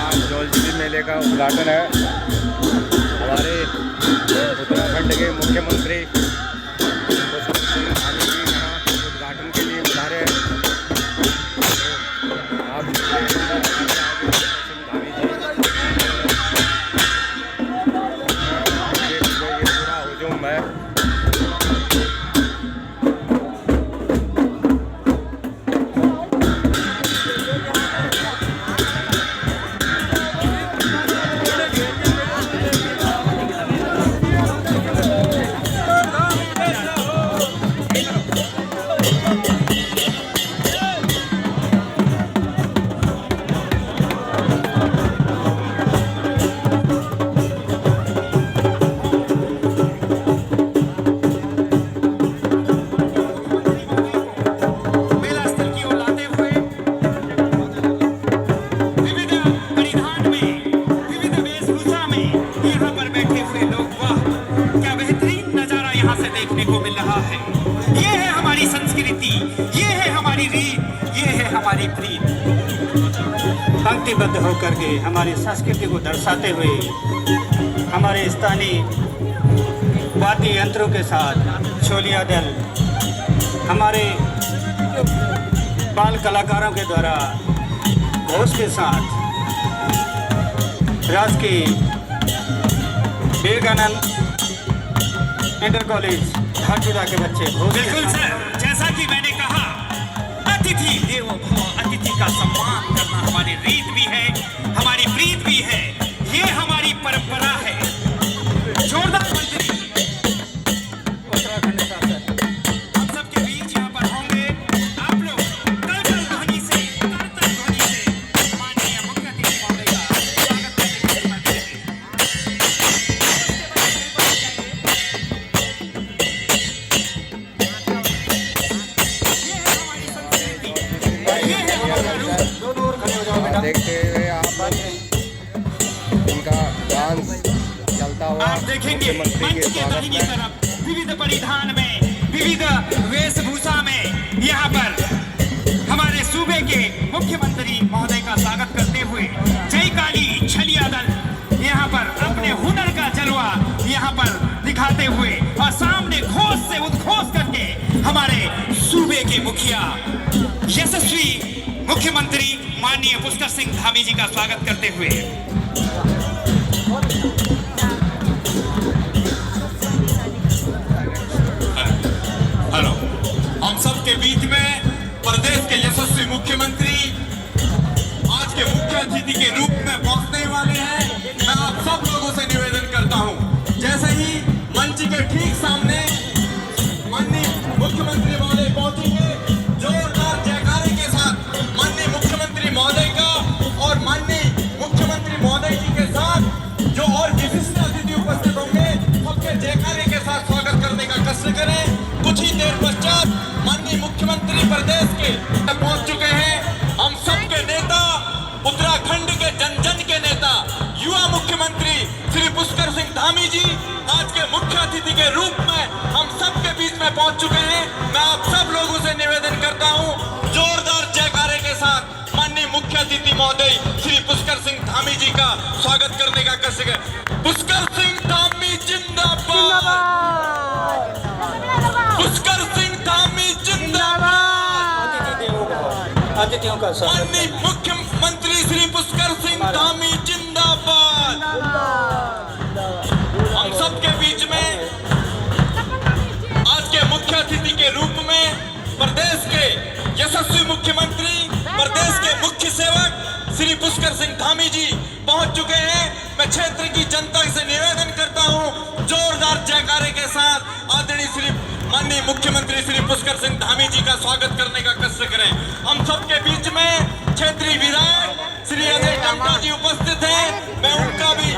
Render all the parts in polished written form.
आज जौलजीबी मेले का उद्घाटन है। हमारे उत्तराखंड के मुख्यमंत्री पुष्कर सिंह धामी जी यहाँ उद्घाटन के लिए पधारे हैं। आप पुष्कर सिंह धामी जी ये पूरा हुजूम है। को मिल रहा है। ये है हमारी संस्कृति, ये है हमारी रीत, ये है हमारी प्रीत। पंक्तिबद्ध होकर के हमारी संस्कृति को दर्शाते हुए हमारे स्थानीय वाद्य यंत्रों के साथ छोलिया दल हमारे बाल कलाकारों के द्वारा घोष के साथ राजकीय विवेकानंद इंटर कॉलेज हरचुरा के बच्चे बिल्कुल सर, जैसा कि मैंने कहा अतिथि देवो भव, अतिथि का सम्मान करना हमारी रीत भी है, हमारी प्रीत भी है, ये हमारी परंपरा है। जोरदार मंत्री उत्तराखंड शासन हम सबके बीच यहाँ पर होंगे। आप लोग कलकल ध्वनि से करतल ध्वनि से माननीय मुख्यमंत्री महोदय का स्वागत करने की अनुमति दें। देखते हुए आप इनका डांस चलता हुआ आप देखेंगे मंच के दाहिनी तरफ विविध परिधान में, विविध वेशभूषा में यहाँ पर हमारे सूबे के मुख्यमंत्री महोदय का स्वागत करते हुए जय काली छलिया दल यहाँ पर अपने हुनर का जलवा यहाँ पर दिखाते हुए और सामने घोष से उद्घोष करके हमारे सूबे के मुखिया यशस्वी मुख्यमंत्री माननीय पुष्कर सिंह धामी जी का स्वागत करते हुए हेलो। हम सबके बीच में प्रदेश के यशस्वी मुख्यमंत्री आज के मुख्य अतिथि के रूप में पहुंचने वाले हैं। मैं आप सब लोगों से निवेदन करता हूं, जैसे ही मंच के ठीक सामने माननीय मुख्यमंत्री महोदय पहुंचेंगे, जोरदार जयकारे के साथ माननीय मुख्यमंत्री महोदय का और माननीय मुख्यमंत्री महोदय जी के साथ जो और विशिष्ट अतिथि उपस्थित होंगे सबके जयकारे के साथ स्वागत करने का कष्ट करें। कुछ ही देर पश्चात माननीय मुख्यमंत्री प्रदेश के पहुंच चुके हैं। हम सबके नेता, उत्तराखंड के जन जन के नेता, युवा मुख्यमंत्री श्री पुष्कर सिंह धामी जी आज के मुख्य अतिथि के रूप में हम सबके बीच में पहुंच चुके हैं। मैं आप सब लोगों से निवेदन करता हूं, जोरदार जयकारे के साथ माननीय मुख्य अतिथि महोदय श्री पुष्कर सिंह धामी जी का स्वागत करने का कष्ट करें। पुष्कर सिंह धामी जिंदाबाद, पुष्कर सिंह धामी जिंदाबाद। अतिथियों का स्वागत। माननीय मुख्यमंत्री श्री पुष्कर सिंह धामी जिंदाबाद। हम सबके बीच में आज के मुख्य अतिथि के रूप में प्रदेश के यशस्वी मुख्यमंत्री, प्रदेश के मुख्य सेवक श्री पुष्कर सिंह धामी जी पहुंच चुके हैं। मैं क्षेत्र की जनता से निवेदन करता हूं, जोरदार जयकारे के साथ आदरणीय श्री माननीय मुख्यमंत्री श्री पुष्कर सिंह धामी जी का स्वागत करने का कष्ट करें। हम सबके बीच में क्षेत्रीय विधायक श्री अजय टमटा जी उपस्थित हैं। मैं उनका भी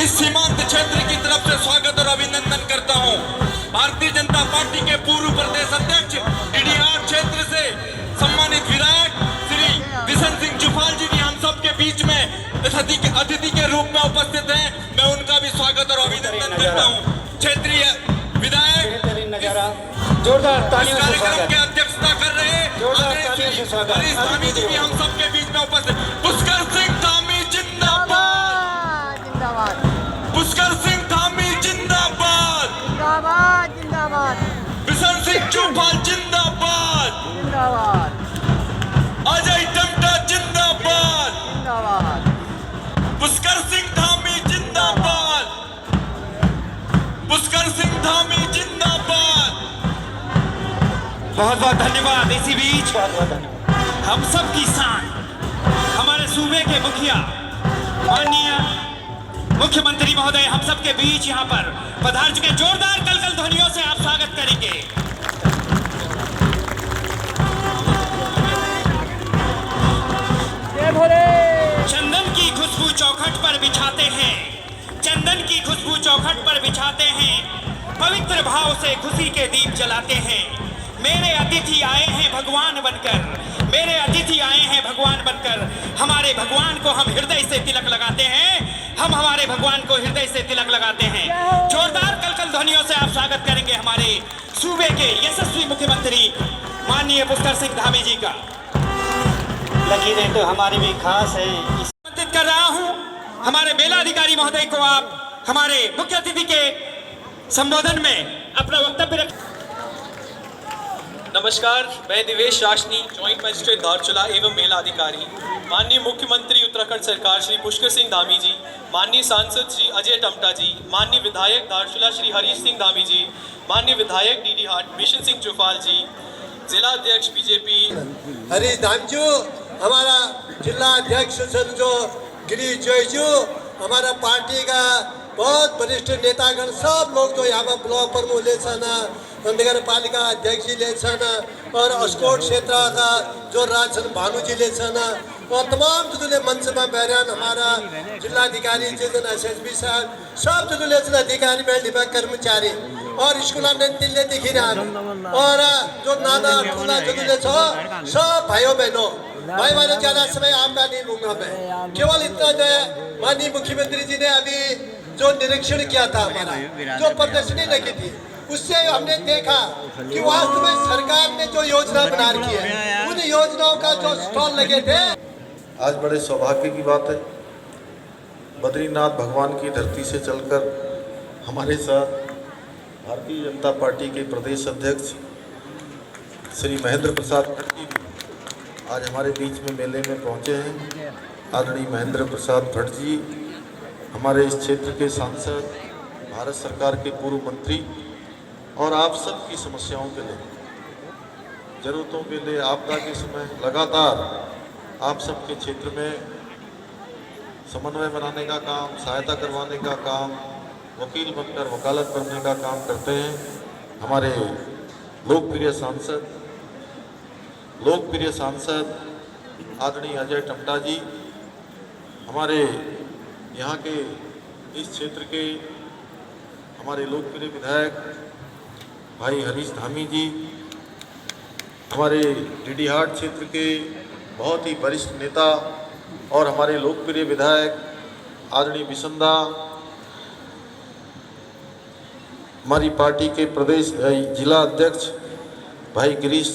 इस सीमांत क्षेत्र की तरफ से स्वागत और अभिनंदन करता हूं। भारतीय जनता पार्टी के पूर्व प्रदेश अध्यक्ष डीडीआर क्षेत्र से सम्मानित विधायक श्री बिशन सिंह जुफाल जी भी हम सबके बीच में अतिथि के रूप में उपस्थित हैं। मैं उनका भी स्वागत और अभिनंदन करता हूं। क्षेत्रीय विधायक जोरदार तालियों से कार्यक्रम की अध्यक्षता कर रहे हैं स्वागत। हरीश धामी जी भी हम सबके बीच में उपस्थित। पुष्कर सिंह धामी जिंदाबाद, जिंदाबाद पुष्कर सिंह धामी जिंदाबाद, जिंदाबाद जिंदाबाद बिशन सिंह चौपाल जिंदाबाद, जिंदाबाद अजय टमटा जिंदाबाद, जिंदाबाद पुष्कर सिंह धामी जिंदाबाद, पुष्कर सिंह धामी जिंदाबाद। बहुत बहुत धन्यवाद। इसी बीच हम सब की शान हमारे सूबे के मुखिया माननीय मुख्यमंत्री महोदय हम सब के बीच यहाँ पर पधार चुके। जोरदार कलकल ध्वनियों से आप स्वागत करेंगे। जय भोले। चंदन की खुशबू चौखट पर बिछाते हैं, चंदन की खुशबू चौखट पर बिछाते हैं, पवित्र भाव से खुशी के दीप जलाते हैं। मेरे अतिथि आए हैं भगवान बनकर, मेरे अतिथि आए हैं भगवान बनकर। हमारे भगवान को हम हृदय से तिलक लगाते हैं, हम हमारे भगवान को हृदय से तिलक लगाते हैं। जोरदार कलकल ध्वनियों से आप स्वागत करेंगे हमारे सूबे के यशस्वी मुख्यमंत्री माननीय पुष्कर सिंह धामी जी का। लकीरें तो हमारी भी खास है। आमंत्रित कर रहा हूं हमारे मेला अधिकारी महोदय को, आप हमारे मुख्य अतिथि के संबोधन में अपना वक्तव्य रखें। नमस्कार, मैं दिवेश राशनी, जॉइंट मजिस्ट्रेट धारचूला एवं मेला अधिकारी। माननीय मुख्यमंत्री उत्तराखंड सरकार श्री पुष्कर सिंह धामी जी, माननीय सांसद श्री अजय टमटा जी, माननीय विधायक धारचूला श्री हरीश सिंह धामी जी, माननीय विधायक डीडी हाट बिशन सिंह चौपाल जी, जिला अध्यक्ष बीजेपी हरीश धामजू, हमारा जिला अध्यक्ष जो गिरीश जोईजू, हमारा पार्टी का बहुत वरिष्ठ नेतागण सब लोग जो यहाँ पर ब्लॉक प्रमुख ले छना, नगर पालिका अध्यक्ष जी ले छना और अस्कोट क्षेत्र का जो राजन भानु जी ले छना और तमाम जो मंच में बैरान हमारा जिलाधिकारी जो SSB साहब सब जो ले अधिकारी विभाग कर्मचारी और स्कूल दिल्ली देखी रहा और जो नाना ठूला जो सब भाइयों बहनों भाई बहनों ज्यादा समय आपका नहीं लूंगा मैं, केवल इतना जो है माननीय मुख्यमंत्री जी ने अभी जो निरीक्षण किया था हमारा जो प्रदर्शनी लगी थी उससे हमने देखा कि वास्तव में सरकार ने जो योजना बना रखी है उन योजनाओं का जो स्टॉल लगे थे। आज बड़े सौभाग्य की बात है, बद्रीनाथ भगवान की धरती से चलकर हमारे साथ भारतीय जनता पार्टी के प्रदेश अध्यक्ष श्री महेंद्र प्रसाद भट्ट जी आज हमारे बीच में मेले में पहुंचे हैं। आदरणीय महेंद्र प्रसाद भट्ट जी हमारे इस क्षेत्र के सांसद, भारत सरकार के पूर्व मंत्री और आप सब की समस्याओं के लिए, ज़रूरतों के लिए, आपदा के समय लगातार आप सबके क्षेत्र में समन्वय बनाने का काम, सहायता करवाने का काम, वकील बनकर वकालत करने का काम करते हैं। हमारे लोकप्रिय सांसद आदरणीय अजय टमटा जी, हमारे यहाँ के इस क्षेत्र के हमारे लोकप्रिय विधायक भाई हरीश धामी जी, हमारे डीडी हाट क्षेत्र के बहुत ही वरिष्ठ नेता और हमारे लोकप्रिय विधायक आदरणीय बिशंदा, हमारी पार्टी के प्रदेश जिला अध्यक्ष भाई गिरीश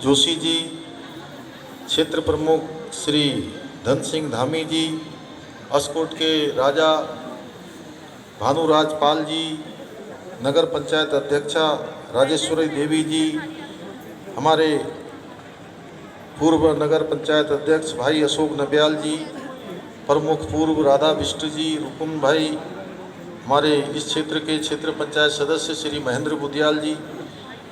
जोशी जी, क्षेत्र प्रमुख श्री धन सिंह धामी जी, अस्कोट के राजा भानुराज पाल जी, नगर पंचायत अध्यक्षा राजेश्वरी देवी जी, हमारे पूर्व नगर पंचायत अध्यक्ष भाई अशोक नब्याल जी, प्रमुख पूर्व राधा बिष्ट जी, रुकुम भाई, हमारे इस क्षेत्र के क्षेत्र पंचायत सदस्य श्री महेंद्र बुदियाल जी,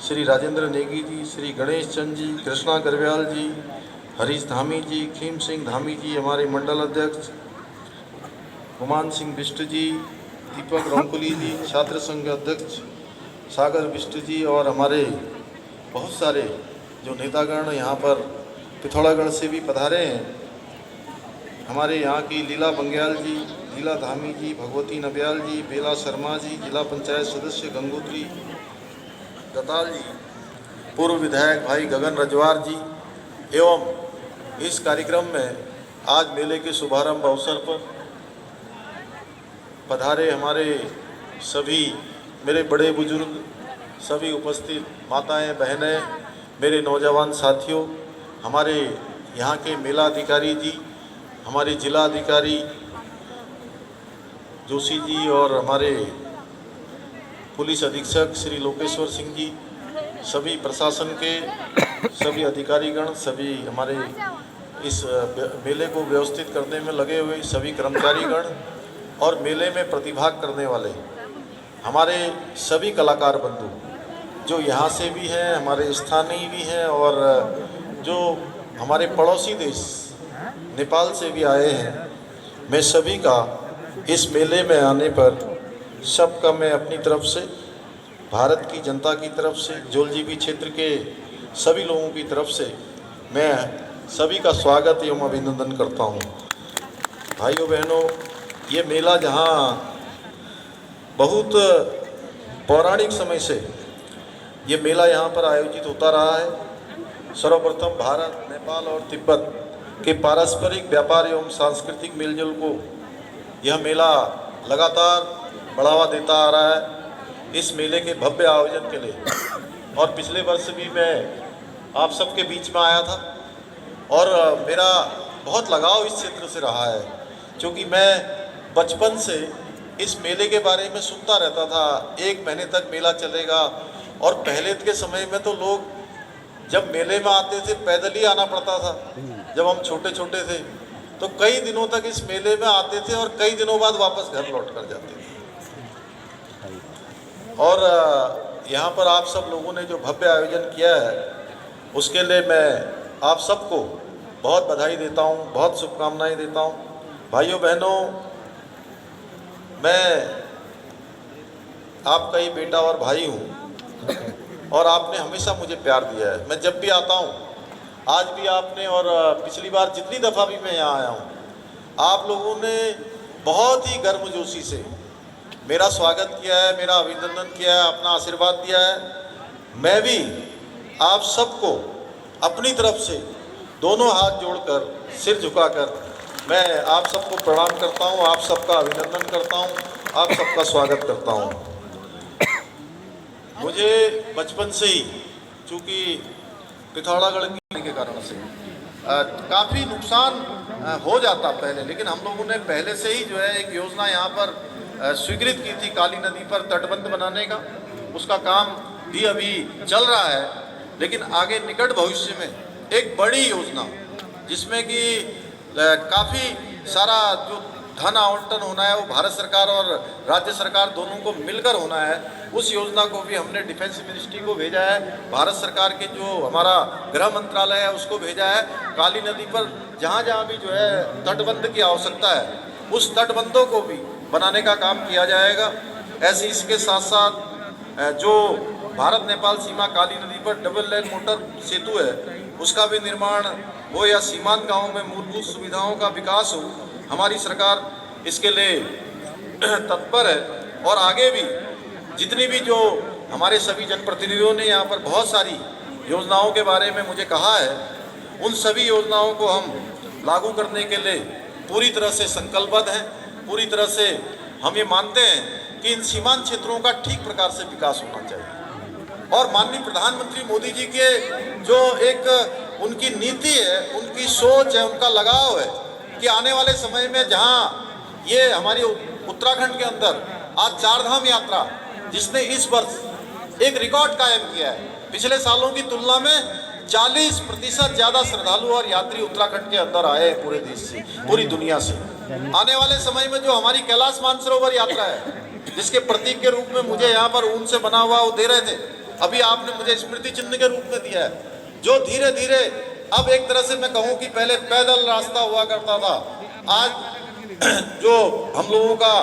श्री राजेंद्र नेगी जी, श्री गणेश चंद जी, कृष्णा गरव्याल जी, हरीश धामी जी, खीम सिंह धामी जी, हमारे मंडल अध्यक्ष गुमान सिंह बिष्ट जी, दीपक रोंकुली जी, छात्र संघ अध्यक्ष सागर बिष्ट जी और हमारे बहुत सारे जो नेतागण यहाँ पर पिथौरागढ़ से भी पधारे हैं। हमारे यहाँ की लीला बंग्याल जी, लीला धामी जी, भगवती नब्याल जी, बेला शर्मा जी, जिला पंचायत सदस्य गंगोत्री दताल जी, पूर्व विधायक भाई गगन रजवार जी एवं इस कार्यक्रम में आज मेले के शुभारंभ अवसर पर पधारे हमारे सभी मेरे बड़े बुजुर्ग, सभी उपस्थित माताएं, बहनें मेरे नौजवान साथियों, हमारे यहाँ के मेला अधिकारी जी, हमारे जिला अधिकारी जोशी जी और हमारे पुलिस अधीक्षक श्री लोकेश्वर सिंह जी, सभी प्रशासन के सभी अधिकारीगण, सभी हमारे इस मेले को व्यवस्थित करने में लगे हुए सभी कर्मचारीगण और मेले में प्रतिभाग करने वाले हमारे सभी कलाकार बंधु जो यहाँ से भी हैं, हमारे स्थानीय भी हैं और जो हमारे पड़ोसी देश नेपाल से भी आए हैं, मैं सभी का इस मेले में आने पर सबका मैं अपनी तरफ से, भारत की जनता की तरफ से, जोलजीबी क्षेत्र के सभी लोगों की तरफ से मैं सभी का स्वागत एवं अभिनंदन करता हूँ। भाइयों बहनों, ये मेला जहाँ बहुत पौराणिक समय से ये मेला यहाँ पर आयोजित होता रहा है। सर्वप्रथम भारत, नेपाल और तिब्बत के पारस्परिक व्यापार एवं सांस्कृतिक मेलजोल को यह मेला लगातार बढ़ावा देता आ रहा है। इस मेले के भव्य आयोजन के लिए और पिछले वर्ष भी मैं आप सबके बीच में आया था और मेरा बहुत लगाव इस क्षेत्र से रहा है, क्योंकि मैं बचपन से इस मेले के बारे में सुनता रहता था। 1 महीने तक मेला चलेगा और पहले के समय में तो लोग जब मेले में आते थे पैदल ही आना पड़ता था। जब हम छोटे छोटे थे तो कई दिनों तक इस मेले में आते थे और कई दिनों बाद वापस घर लौट कर जाते थे। और यहाँ पर आप सब लोगों ने जो भव्य आयोजन किया है उसके लिए मैं आप सबको बहुत बधाई देता हूँ, बहुत शुभकामनाएं देता हूँ। भाइयों बहनों, मैं आपका ही बेटा और भाई हूँ और आपने हमेशा मुझे प्यार दिया है। मैं जब भी आता हूँ, आज भी आपने और पिछली बार जितनी दफ़ा भी मैं यहाँ आया हूँ, आप लोगों ने बहुत ही गर्मजोशी से मेरा स्वागत किया है, मेरा अभिनंदन किया है, अपना आशीर्वाद दिया है। मैं भी आप सबको अपनी तरफ से दोनों हाथ जोड़कर, सिर झुकाकर मैं आप सबको प्रणाम करता हूँ, आप सबका अभिनंदन करता हूँ, आप सबका स्वागत करता हूँ। मुझे बचपन से ही, चूँकि पिथौरागढ़ के कारण से काफ़ी नुकसान हो जाता पहले, लेकिन हम लोगों ने पहले से ही जो है एक योजना यहाँ पर स्वीकृत की थी काली नदी पर तटबंध बनाने का। उसका काम भी अभी चल रहा है, लेकिन आगे निकट भविष्य में एक बड़ी योजना जिसमें कि काफ़ी सारा जो धन आवंटन होना है वो भारत सरकार और राज्य सरकार दोनों को मिलकर होना है। उस योजना को भी हमने डिफेंस मिनिस्ट्री को भेजा है, भारत सरकार के जो हमारा गृह मंत्रालय है उसको भेजा है। काली नदी पर जहाँ जहाँ भी जो है तटबंध की आवश्यकता है उस तटबंधों को भी बनाने का काम किया जाएगा। ऐसे इसके साथ साथ जो भारत नेपाल सीमा काली नदी पर डबल लेन मोटर सेतु है उसका भी निर्माण हो या सीमांत गाँव में मूलभूत सुविधाओं का विकास हो, हमारी सरकार इसके लिए तत्पर है। और आगे भी जितनी भी जो हमारे सभी जनप्रतिनिधियों ने यहाँ पर बहुत सारी योजनाओं के बारे में मुझे कहा है, उन सभी योजनाओं को हम लागू करने के लिए पूरी तरह से संकल्पबद्ध हैं। पूरी तरह से हम ये मानते हैं कि इन सीमांत क्षेत्रों का ठीक प्रकार से विकास होना चाहिए। और माननीय प्रधानमंत्री मोदी जी के जो एक उनकी नीति है, उनकी सोच है, उनका लगाव है कि आने वाले समय में जहाँ ये हमारी उत्तराखंड के अंदर आज 4 धाम यात्रा जिसने इस वर्ष एक रिकॉर्ड कायम किया है, पिछले सालों की तुलना में 40% ज़्यादा श्रद्धालु और यात्री उत्तराखंड के अंदर आए हैं पूरे देश से, पूरी दुनिया से। आने वाले समय में जो हमारी कैलाश मानसरोवर यात्रा है जिसके प्रतीक के रूप में मुझे यहाँ पर ऊन से बना हुआ वो दे रहे थे, अभी आपने मुझे स्मृति चिन्ह के रूप में दिया है, जो धीरे धीरे अब एक तरह से मैं कहूँ कि पहले पैदल रास्ता हुआ करता था, आज जो हम लोगों का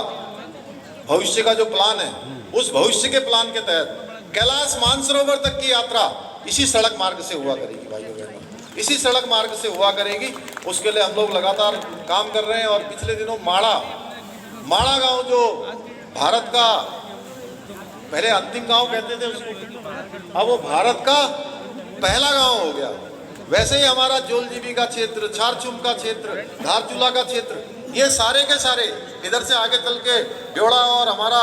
भविष्य का जो प्लान है उस भविष्य के प्लान के तहत कैलाश मानसरोवर तक की यात्रा इसी सड़क मार्ग से हुआ करेगी। भाइयों बहनों, इसी सड़क मार्ग से हुआ करेगी। उसके लिए हम लोग लगातार काम कर रहे हैं। और पिछले दिनों माड़ा गांव जो भारत का पहले अंतिम गांव कहते थे उसको, अब वो भारत का पहला गांव हो गया। वैसे ही हमारा जोलजीबी का क्षेत्र, छारचुम का क्षेत्र, धारचूला का क्षेत्र, ये सारे के सारे इधर से आगे चल के ब्योड़ा और हमारा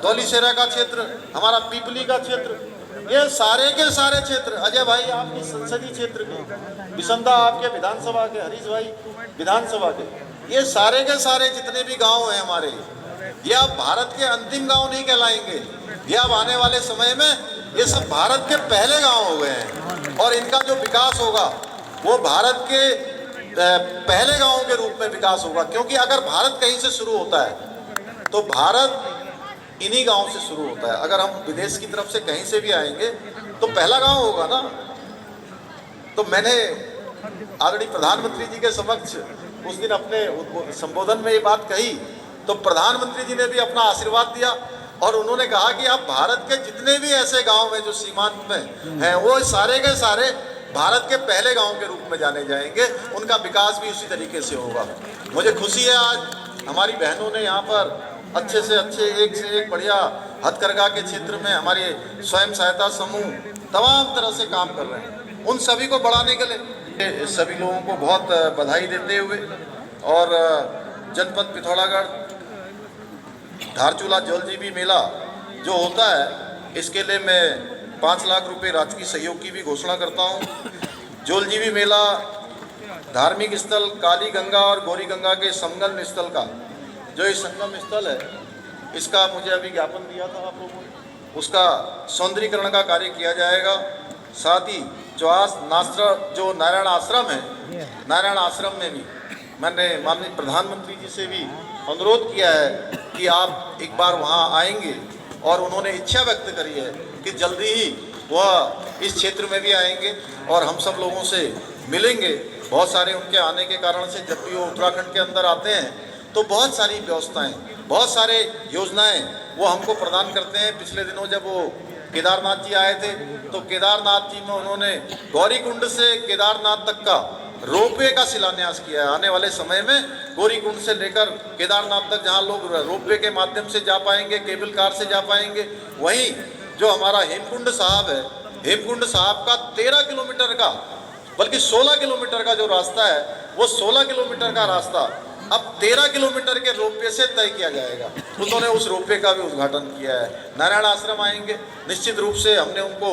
दौलीसेरा का क्षेत्र, हमारा पीपली का क्षेत्र, ये सारे के सारे क्षेत्र, अजय भाई आपके संसदीय क्षेत्र के, बिसंदा आपके विधानसभा के, हरीश भाई विधानसभा के, ये सारे के सारे जितने भी गांव हैं हमारे, ये अब भारत के अंतिम गांव नहीं कहलाएंगे। ये अब आने वाले समय में ये सब भारत के पहले गांव हो गए हैं और इनका जो विकास होगा वो भारत के पहले गांव के रूप में विकास होगा। क्योंकि अगर भारत कहीं से शुरू होता है तो भारत इन्हीं गांव से शुरू होता है। अगर हम विदेश की तरफ से कहीं से भी आएंगे तो पहला गांव होगा ना। तो मैंने आदरणीय प्रधानमंत्री जी के समक्ष उस दिन अपने संबोधन में ये बात कही तो प्रधानमंत्री जी ने भी अपना आशीर्वाद दिया और उन्होंने कहा कि अब भारत के जितने भी ऐसे गांव हैं जो सीमांत में हैं वो सारे के सारे भारत के पहले गांव के रूप में जाने जाएंगे, उनका विकास भी उसी तरीके से होगा। मुझे खुशी है आज हमारी बहनों ने यहाँ पर अच्छे से अच्छे एक से एक बढ़िया हथकरघा के क्षेत्र में हमारे स्वयं सहायता समूह तमाम तरह से काम कर रहे हैं। उन सभी को बढ़ाने के लिए सभी लोगों को बहुत बधाई देते हुए और जनपद पिथौरागढ़ धारचूला जलजीबी मेला जो होता है इसके लिए मैं 5 लाख रुपए राजकीय सहयोग की भी घोषणा करता हूँ। जलजीबी मेला धार्मिक स्थल काली गंगा और गौरी गंगा के संगम स्थल का जो ये संगम स्थल है इसका मुझे अभी ज्ञापन दिया था आप लोगों ने, उसका सौंदर्यीकरण का कार्य किया जाएगा। साथ ही जो नारायण आश्रम है, नारायण आश्रम में भी मैंने माननीय प्रधानमंत्री जी से भी अनुरोध किया है कि आप एक बार वहाँ आएंगे और उन्होंने इच्छा व्यक्त करी है कि जल्दी ही वह इस क्षेत्र में भी आएंगे और हम सब लोगों से मिलेंगे। बहुत सारे उनके आने के कारण से जब भी वो उत्तराखंड के अंदर आते हैं तो बहुत सारी व्यवस्थाएं, बहुत सारे योजनाएं वो हमको प्रदान करते हैं। पिछले दिनों जब वो केदारनाथ जी आए थे तो केदारनाथ जी में उन्होंने गौरीकुंड से केदारनाथ तक का रोपवे का शिलान्यास किया है। आने वाले समय में गौरीकुंड से लेकर केदारनाथ तक जहां लोग रोपवे के माध्यम से जा पाएंगे, केबल कार से जा पाएंगे, वहीं जो हमारा हेमकुंड साहब है, हेमकुंड साहब का 13 किलोमीटर का बल्कि 16 किलोमीटर का जो रास्ता है वो 16 किलोमीटर का रास्ता अब 13 किलोमीटर के रोपवे से तय किया जाएगा। उन्होंने उस रोपवे का भी उद्घाटन किया है। नारायण आश्रम आएंगे, निश्चित रूप से हमने उनको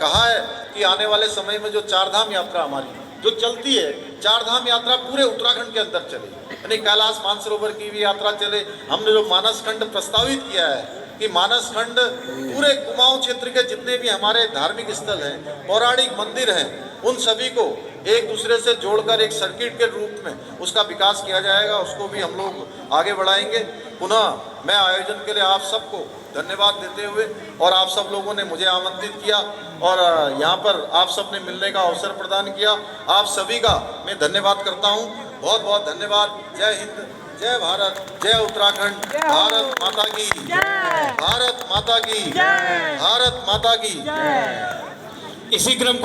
कहा है कि आने वाले समय में जो चारधाम यात्रा हमारी जो चलती है, चारधाम यात्रा पूरे उत्तराखंड के अंदर चले, यानी कैलाश मानसरोवर की भी यात्रा चले। हमने जो मानस खंड प्रस्तावित किया है कि मानस खंड पूरे कुमाऊं क्षेत्र के जितने भी हमारे धार्मिक स्थल हैं, पौराणिक मंदिर हैं, उन सभी को एक दूसरे से जोड़कर एक सर्किट के रूप में उसका विकास किया जाएगा। उसको भी हम लोग आगे बढ़ाएंगे। पुनः मैं आयोजन के लिए आप सबको धन्यवाद देते हुए और आप सब लोगों ने मुझे आमंत्रित किया और यहाँ पर आप सब ने मिलने का अवसर प्रदान किया, आप सभी का मैं धन्यवाद करता हूँ। बहुत बहुत धन्यवाद। जय हिंद, जय भारत, जय उत्तराखंड। भारत माता की जय, भारत माता की जय, भारत माता की जय। इसी क्रम